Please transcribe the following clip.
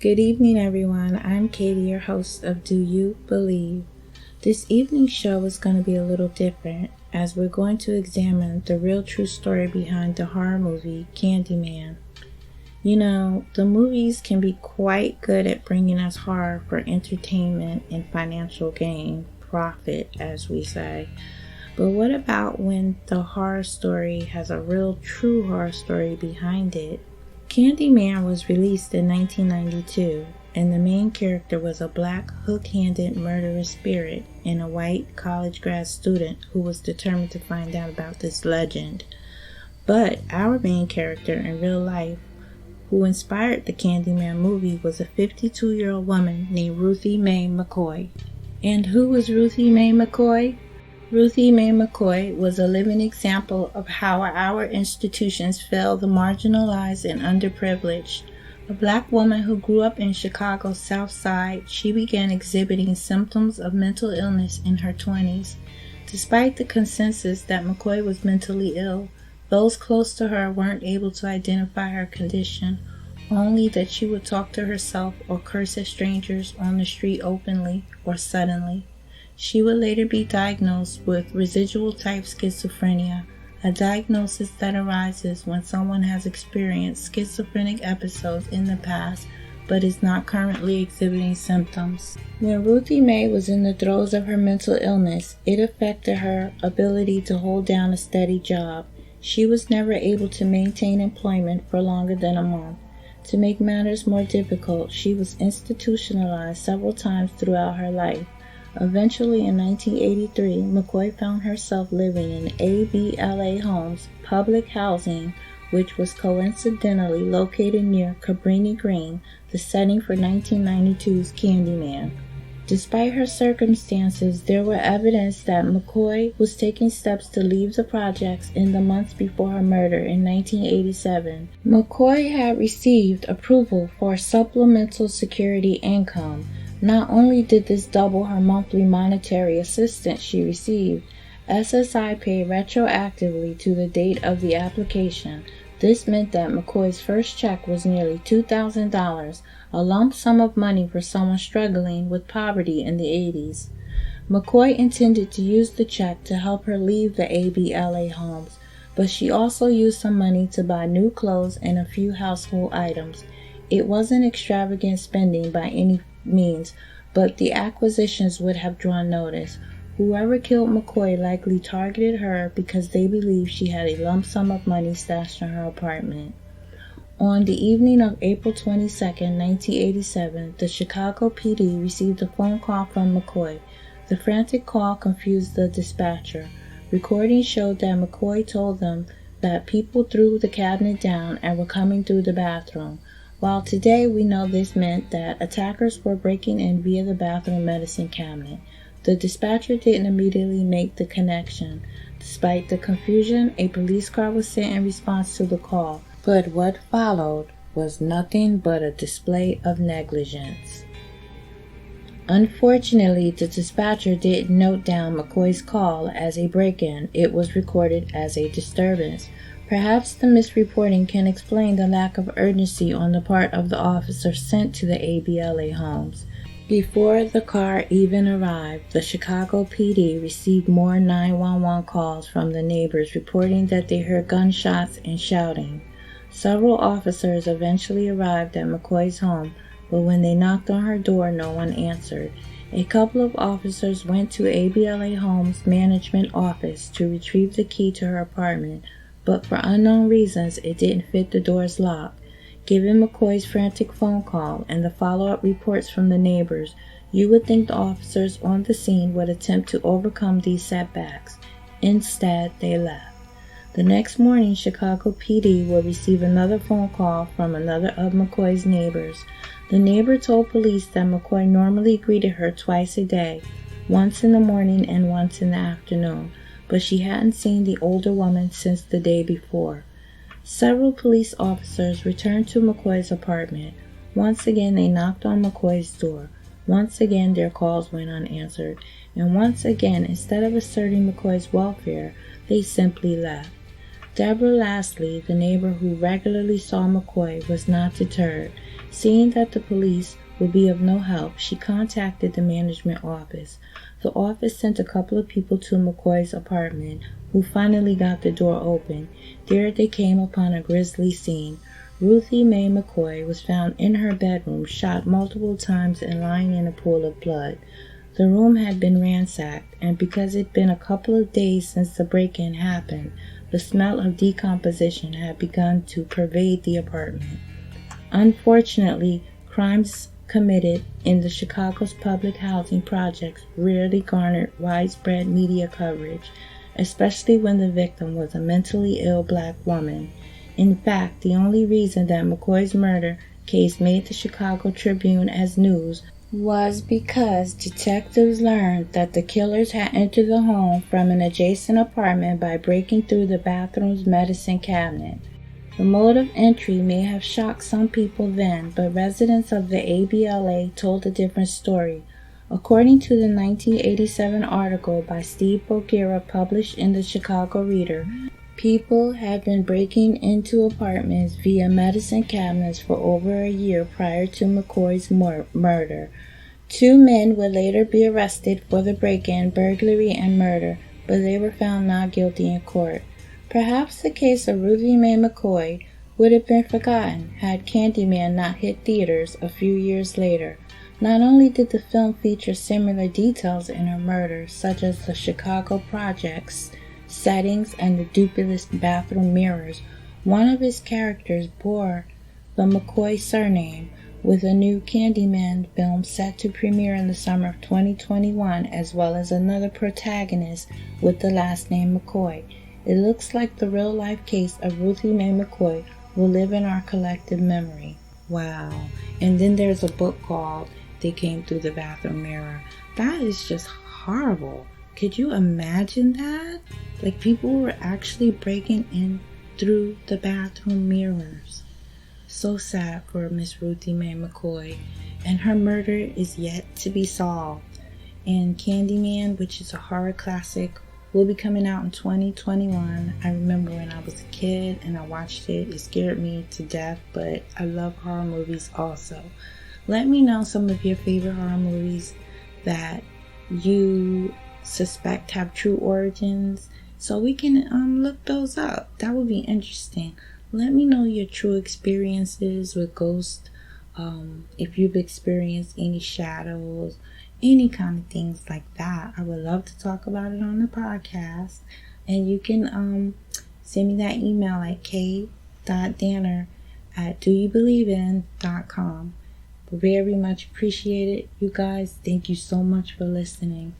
Good evening, everyone. I'm Katie, your host of Do You Believe? This evening's show is going to be a little different as we're going to examine the real true story behind the horror movie Candyman. You know, the movies can be quite good at bringing us horror for entertainment and financial gain, profit, as we say. But what about when the horror story has a real true horror story behind it? Candyman was released in 1992, and the main character was a black, hook-handed murderous spirit and a white college grad student who was determined to find out about this legend. But our main character in real life, who inspired the Candyman movie, was a 52-year-old woman named Ruthie Mae McCoy. And who was Ruthie Mae McCoy? Ruthie Mae McCoy was a living example of how our institutions fail the marginalized and underprivileged. A black woman who grew up in Chicago's South Side, she began exhibiting symptoms of mental illness in her 20s. Despite the consensus that McCoy was mentally ill, those close to her weren't able to identify her condition, only that she would talk to herself or curse at strangers on the street openly or suddenly. She would later be diagnosed with residual type schizophrenia, a diagnosis that arises when someone has experienced schizophrenic episodes in the past but is not currently exhibiting symptoms. When Ruthie Mae was in the throes of her mental illness, it affected her ability to hold down a steady job. She was never able to maintain employment for longer than a month. To make matters more difficult, she was institutionalized several times throughout her life. Eventually, in 1983, McCoy found herself living in ABLA Homes public housing, which was coincidentally located near Cabrini Green, the setting for 1992's Candyman. Despite her circumstances, there were evidence that McCoy was taking steps to leave the projects in the months before her murder in 1987. McCoy had received approval for supplemental security income. Not only did this double her monthly monetary assistance she received, SSI paid retroactively to the date of the application. This meant that McCoy's first check was nearly $2,000, a lump sum of money for someone struggling with poverty in the 80s. McCoy intended to use the check to help her leave the ABLA homes, but she also used some money to buy new clothes and a few household items. It wasn't extravagant spending by any means, but the acquisitions would have drawn notice. Whoever killed McCoy likely targeted her because they believed she had a lump sum of money stashed in her apartment. On the evening of April 22, 1987, the Chicago PD received a phone call from McCoy. The frantic call confused the dispatcher. Recordings showed that McCoy told them that people threw the cabinet down and were coming through the bathroom. While today we know this meant that attackers were breaking in via the bathroom medicine cabinet, the dispatcher didn't immediately make the connection. Despite the confusion, a police car was sent in response to the call, but what followed was nothing but a display of negligence. Unfortunately, the dispatcher didn't note down McCoy's call as a break-in. It was recorded as a disturbance. Perhaps the misreporting can explain the lack of urgency on the part of the officer sent to the ABLA homes. Before the car even arrived, the Chicago PD received more 911 calls from the neighbors reporting that they heard gunshots and shouting. Several officers eventually arrived at McCoy's home, but when they knocked on her door, no one answered. A couple of officers went to ABLA Homes' management office to retrieve the key to her apartment, but for unknown reasons, it didn't fit the door's lock. Given McCoy's frantic phone call and the follow-up reports from the neighbors, you would think the officers on the scene would attempt to overcome these setbacks. Instead, they left. The next morning, Chicago PD will receive another phone call from another of McCoy's neighbors. The neighbor told police that McCoy normally greeted her twice a day, once in the morning and once in the afternoon, but she hadn't seen the older woman since the day before. Several police officers returned to McCoy's apartment. Once again, they knocked on McCoy's door. Once again, their calls went unanswered. And once again, instead of asserting McCoy's welfare, they simply left. Deborah Lastly, the neighbor who regularly saw McCoy, was not deterred. Seeing that the police would be of no help, she contacted the management office. The office sent a couple of people to McCoy's apartment, who finally got the door open. There they came upon a grisly scene. Ruthie Mae McCoy was found in her bedroom, shot multiple times and lying in a pool of blood. The room had been ransacked, and because it had been a couple of days since the break-in happened, the smell of decomposition had begun to pervade the apartment. Unfortunately, crimes committed in the Chicago's public housing projects rarely garnered widespread media coverage, especially when the victim was a mentally ill black woman. In fact, the only reason that McCoy's murder case made the Chicago Tribune as news was because detectives learned that the killers had entered the home from an adjacent apartment by breaking through the bathroom's medicine cabinet. The mode of entry may have shocked some people then, but residents of the ABLA told a different story. According to the 1987 article by Steve Bogira published in the Chicago Reader, people had been breaking into apartments via medicine cabinets for over a year prior to McCoy's murder. 2 men would later be arrested for the break-in, burglary, and murder, but they were found not guilty in court. Perhaps the case of Ruthie Mae McCoy would have been forgotten had Candyman not hit theaters a few years later. Not only did the film feature similar details in her murder, such as the Chicago projects, settings, and the duplicitous bathroom mirrors, one of his characters bore the McCoy surname, with a new Candyman film set to premiere in the summer of 2021, as well as another protagonist with the last name McCoy. It looks like the real-life case of Ruthie Mae McCoy will live in our collective memory. Wow. And then there's a book called They Came Through the Bathroom Mirror. That is just horrible. Could you imagine that? Like, people were actually breaking in through the bathroom mirrors. So sad for Miss Ruthie Mae McCoy. And her murder is yet to be solved. And Candyman, which is a horror classic, will be coming out in 2021. I remember when I was a kid and I watched it. It scared me to death, but I love horror movies also. Let me know some of your favorite horror movies that you suspect have true origins, so we can look those up. That would be interesting. Let me know your true experiences with ghosts, if you've experienced any shadows, any kind of things like that. I would love to talk about it on the podcast. And you can send me that email at k.danner@doyoubelievein.com. Very much appreciated, you guys. Thank you so much for listening.